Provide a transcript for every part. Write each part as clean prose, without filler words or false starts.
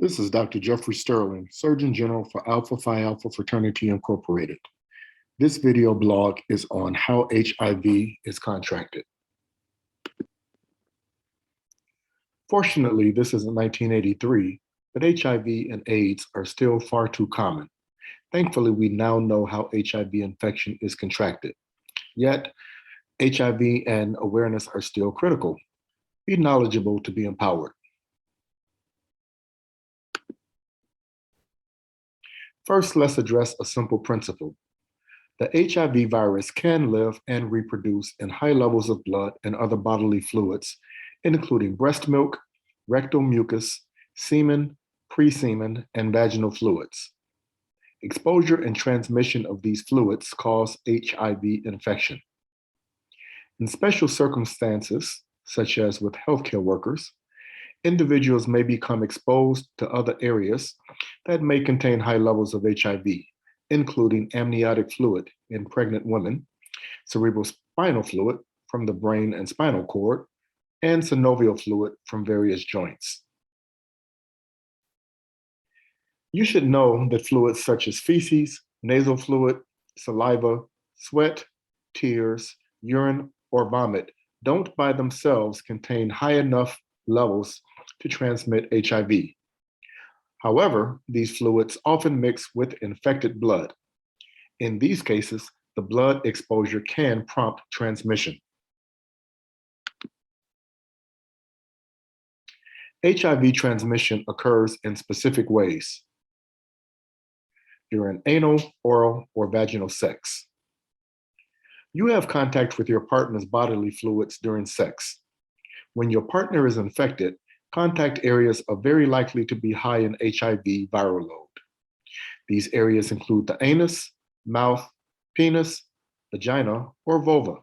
This is Dr. Jeffrey Sterling, Surgeon General for Alpha Phi Alpha Fraternity Incorporated. This video blog is on how HIV is contracted. Fortunately, this isn't 1983, but HIV and AIDS are still far too common. Thankfully, we now know how HIV infection is contracted. Yet, HIV and awareness are still critical. Be knowledgeable to be empowered. First, let's address a simple principle. The HIV virus can live and reproduce in high levels of blood and other bodily fluids, including breast milk, rectal mucus, semen, pre-semen, and vaginal fluids. Exposure and transmission of these fluids cause HIV infection. In special circumstances, such as with healthcare workers, individuals may become exposed to other areas that may contain high levels of HIV, including amniotic fluid in pregnant women, cerebrospinal fluid from the brain and spinal cord, and synovial fluid from various joints. You should know that fluids such as feces, nasal fluid, saliva, sweat, tears, urine, or vomit don't by themselves contain high enough levels to transmit HIV. However, these fluids often mix with infected blood. In these cases, the blood exposure can prompt transmission. HIV transmission occurs in specific ways: during anal, oral, or vaginal sex. You have contact with your partner's bodily fluids during sex. When your partner is infected, contact areas are very likely to be high in HIV viral load. These areas include the anus, mouth, penis, vagina, or vulva.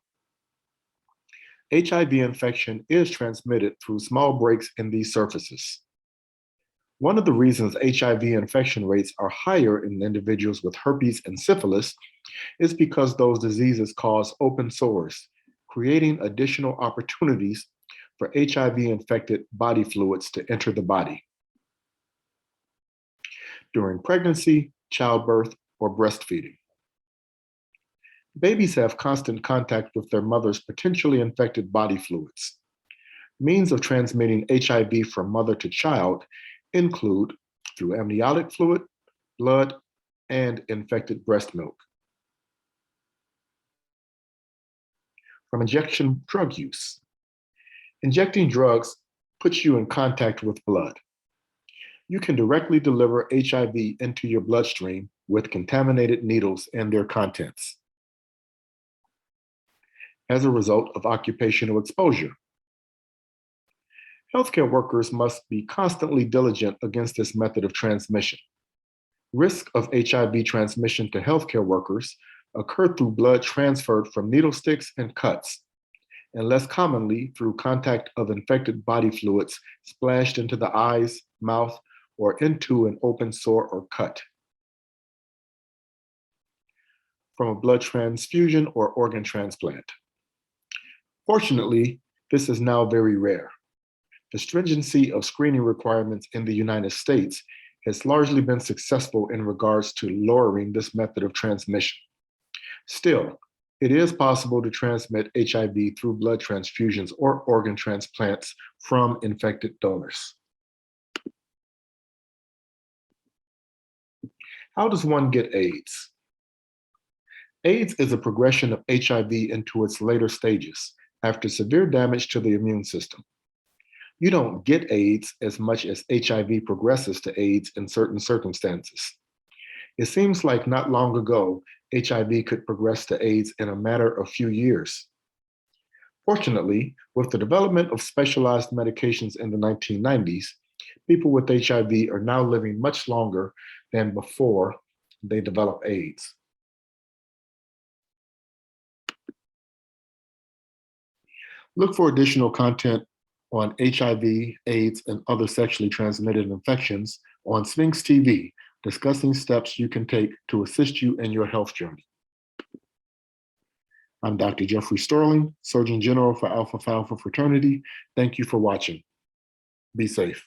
HIV infection is transmitted through small breaks in these surfaces. One of the reasons HIV infection rates are higher in individuals with herpes and syphilis is because those diseases cause open sores, creating additional opportunities for HIV-infected body fluids to enter the body. During pregnancy, childbirth, or breastfeeding. Babies have constant contact with their mother's potentially infected body fluids. Means of transmitting HIV from mother to child include through amniotic fluid, blood, and infected breast milk. From injection drug use. Injecting drugs puts you in contact with blood. You can directly deliver HIV into your bloodstream with contaminated needles and their contents. As a result of occupational exposure. Healthcare workers must be constantly diligent against this method of transmission. Risk of HIV transmission to healthcare workers occur through blood transferred from needle sticks and cuts, and less commonly through contact of infected body fluids splashed into the eyes, mouth, or into an open sore or cut. From a blood transfusion or organ transplant. Fortunately, this is now very rare. The stringency of screening requirements in the United States has largely been successful in regards to lowering this method of transmission. Still, it is possible to transmit HIV through blood transfusions or organ transplants from infected donors. How does one get AIDS? AIDS is a progression of HIV into its later stages after severe damage to the immune system. You don't get AIDS as much as HIV progresses to AIDS in certain circumstances. It seems like not long ago, HIV could progress to AIDS in a matter of few years. Fortunately, with the development of specialized medications in the 1990s, people with HIV are now living much longer than before they develop AIDS. Look for additional content on HIV, AIDS, and other sexually transmitted infections on Sphinx TV, discussing steps you can take to assist you in your health journey. I'm Dr. Jeffrey Sterling, Surgeon General for Alpha Phi Alpha Fraternity. Thank you for watching. Be safe.